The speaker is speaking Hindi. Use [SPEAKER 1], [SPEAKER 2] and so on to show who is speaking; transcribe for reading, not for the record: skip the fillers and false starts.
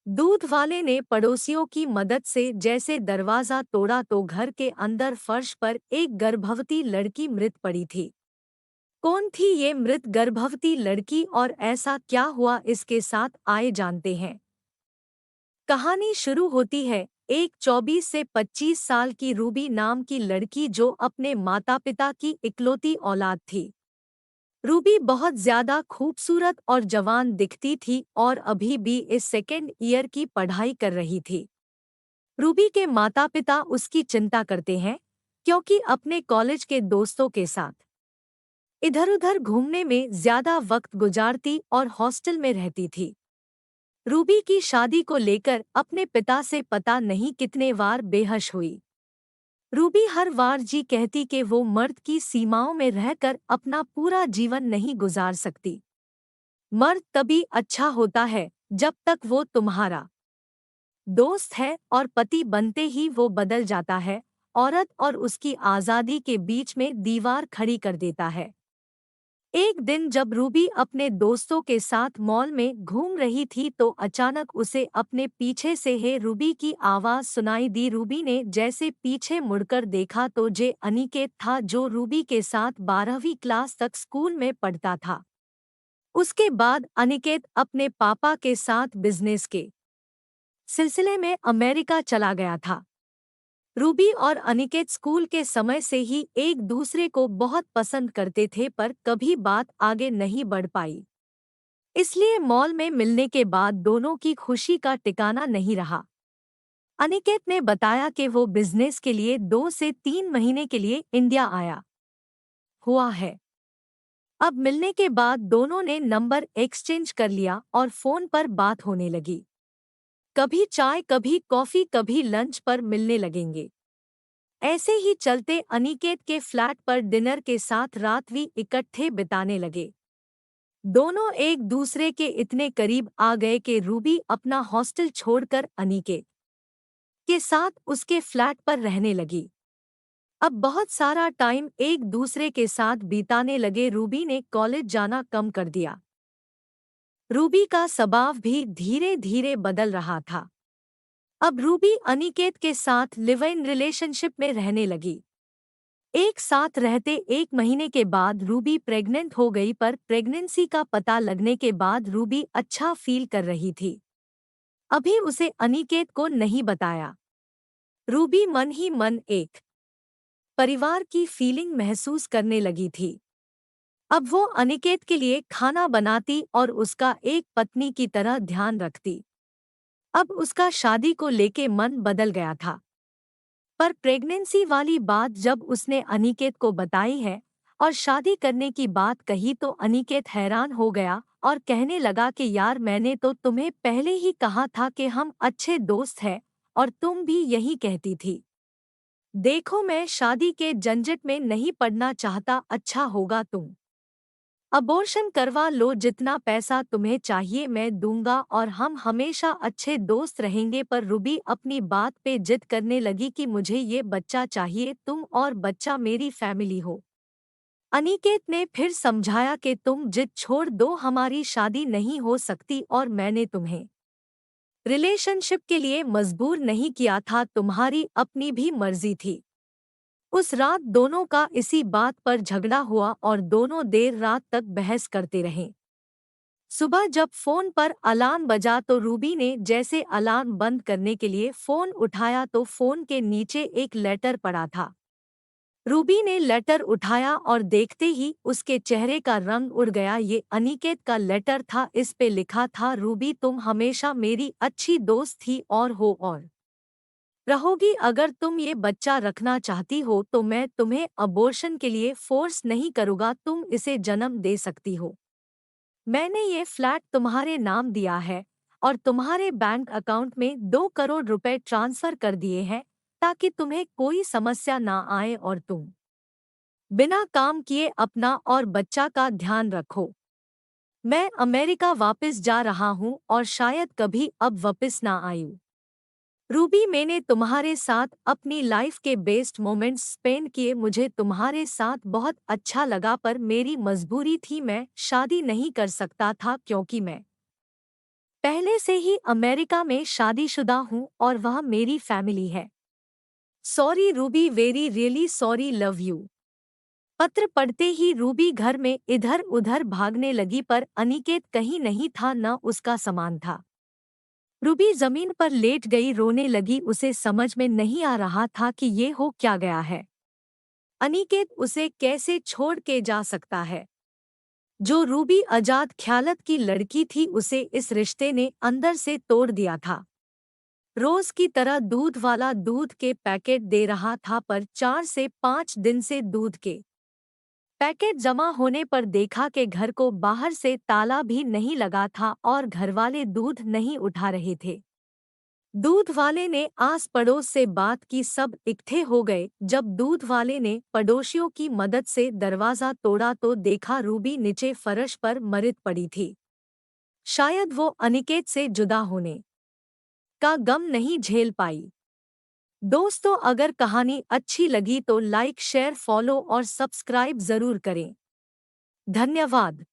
[SPEAKER 1] दूध वाले ने पड़ोसियों की मदद से जैसे दरवाजा तोड़ा तो घर के अंदर फर्श पर एक गर्भवती लड़की मृत पड़ी थी। कौन थी ये मृत गर्भवती लड़की और ऐसा क्या हुआ इसके साथ आए जानते हैं। कहानी शुरू होती है एक 24 से 25 साल की रूबी नाम की लड़की जो अपने माता पिता की इकलौती औलाद थी। रूबी बहुत ज्यादा खूबसूरत और जवान दिखती थी और अभी भी इस सेकेंड ईयर की पढ़ाई कर रही थी। रूबी के माता पिता उसकी चिंता करते हैं क्योंकि अपने कॉलेज के दोस्तों के साथ इधर-उधर घूमने में ज्यादा वक्त गुजारती और हॉस्टल में रहती थी। रूबी की शादी को लेकर अपने पिता से पता नहीं कितने बार बेहश हुई। रूबी हर बार जी कहती कि वो मर्द की सीमाओं में रहकर अपना पूरा जीवन नहीं गुजार सकती। मर्द तभी अच्छा होता है जब तक वो तुम्हारा दोस्त है और पति बनते ही वो बदल जाता है, औरत और उसकी आज़ादी के बीच में दीवार खड़ी कर देता है। एक दिन जब रूबी अपने दोस्तों के साथ मॉल में घूम रही थी तो अचानक उसे अपने पीछे से हे रूबी की आवाज़ सुनाई दी। रूबी ने जैसे पीछे मुड़कर देखा तो जे अनिकेत था जो रूबी के साथ 12वीं क्लास तक स्कूल में पढ़ता था। उसके बाद अनिकेत अपने पापा के साथ बिजनेस के सिलसिले में अमेरिका चला गया था। रूबी और अनिकेत स्कूल के समय से ही एक दूसरे को बहुत पसंद करते थे पर कभी बात आगे नहीं बढ़ पाई। इसलिए मॉल में मिलने के बाद दोनों की खुशी का ठिकाना नहीं रहा। अनिकेत ने बताया कि वो बिजनेस के लिए 2 से 3 महीने के लिए इंडिया आया हुआ है। अब मिलने के बाद दोनों ने नंबर एक्सचेंज कर लिया और फोन पर बात होने लगी। कभी चाय कभी कॉफी कभी लंच पर मिलने लगेंगे। ऐसे ही चलते अनिकेत के फ्लैट पर डिनर के साथ रात भी इकट्ठे बिताने लगे। दोनों एक दूसरे के इतने करीब आ गए कि रूबी अपना हॉस्टल छोड़कर अनिकेत के साथ उसके फ्लैट पर रहने लगी। अब बहुत सारा टाइम एक दूसरे के साथ बिताने लगे। रूबी ने कॉलेज जाना कम कर दिया। रूबी का स्वभाव भी धीरे धीरे बदल रहा था। अब रूबी अनिकेत के साथ लिव इन रिलेशनशिप में रहने लगी। एक साथ रहते 1 महीने के बाद रूबी प्रेग्नेंट हो गई पर प्रेगनेंसी का पता लगने के बाद रूबी अच्छा फील कर रही थी। अभी उसे अनिकेत को नहीं बताया। रूबी मन ही मन एक परिवार की फीलिंग महसूस करने लगी थी। अब वो अनिकेत के लिए खाना बनाती और उसका एक पत्नी की तरह ध्यान रखती। अब उसका शादी को लेके मन बदल गया था। पर प्रेगनेंसी वाली बात जब उसने अनिकेत को बताई है और शादी करने की बात कही तो अनिकेत हैरान हो गया और कहने लगा कि यार मैंने तो तुम्हें पहले ही कहा था कि हम अच्छे दोस्त हैं और तुम भी यही कहती थी। देखो मैं शादी के झंझट में नहीं पड़ना चाहता। अच्छा होगा तुम अबॉर्शन करवा लो, जितना पैसा तुम्हें चाहिए मैं दूंगा और हम हमेशा अच्छे दोस्त रहेंगे। पर रूबी अपनी बात पे जिद करने लगी कि मुझे ये बच्चा चाहिए, तुम और बच्चा मेरी फैमिली हो। अनिकेत ने फिर समझाया कि तुम जिद छोड़ दो, हमारी शादी नहीं हो सकती और मैंने तुम्हें रिलेशनशिप के लिए मजबूर नहीं किया था, तुम्हारी अपनी भी मर्जी थी। उस रात दोनों का इसी बात पर झगड़ा हुआ और दोनों देर रात तक बहस करते रहे। सुबह जब फोन पर अलार्म बजा तो रूबी ने जैसे अलार्म बंद करने के लिए फोन उठाया तो फोन के नीचे एक लेटर पड़ा था। रूबी ने लेटर उठाया और देखते ही उसके चेहरे का रंग उड़ गया। ये अनिकेत का लेटर था। इस पे लिखा था, रूबी तुम हमेशा मेरी अच्छी दोस्त थी और हो और रहोगी। अगर तुम ये बच्चा रखना चाहती हो तो मैं तुम्हें अबॉर्शन के लिए फोर्स नहीं करूँगा, तुम इसे जन्म दे सकती हो। मैंने ये फ्लैट तुम्हारे नाम दिया है और तुम्हारे बैंक अकाउंट में 2 करोड़ रुपए ट्रांसफर कर दिए हैं ताकि तुम्हें कोई समस्या ना आए और तुम बिना काम किए अपना और बच्चा का ध्यान रखो। मैं अमेरिका वापस जा रहा हूँ और शायद कभी अब वापस ना आऊँ। रूबी मैंने तुम्हारे साथ अपनी लाइफ के बेस्ट मोमेंट्स स्पेंड किए, मुझे तुम्हारे साथ बहुत अच्छा लगा पर मेरी मजबूरी थी, मैं शादी नहीं कर सकता था क्योंकि मैं पहले से ही अमेरिका में शादीशुदा हूँ और वह मेरी फैमिली है। Sorry Ruby, very really sorry, love you. पत्र पढ़ते ही रूबी घर में इधर उधर भागने लगी, पर अनिकेत कहीं नहीं था, न उसका सामान था। रूबी जमीन पर लेट गई, रोने लगी। उसे समझ में नहीं आ रहा था कि ये हो क्या गया है। अनिकेत उसे कैसे छोड़ के जा सकता है। जो रूबी आजाद ख्यालत की लड़की थी, उसे इस रिश्ते ने अंदर से तोड़ दिया था। रोज की तरह दूध वाला दूध के पैकेट दे रहा था, पर 4 से 5 दिन से दूध के पैकेट जमा होने पर देखा कि घर को बाहर से ताला भी नहीं लगा था और घरवाले दूध नहीं उठा रहे थे। दूध वाले ने आस पड़ोस से बात की, सब इकट्ठे हो गए। जब दूध वाले ने पड़ोसियों की मदद से दरवाजा तोड़ा तो देखा रूबी नीचे फर्श पर मृत पड़ी थी। शायद वो अनिकेत से जुदा होने का गम नहीं झेल पाई। दोस्तों, अगर कहानी अच्छी लगी तो लाइक, शेयर, फॉलो और सब्सक्राइब जरूर करें। धन्यवाद।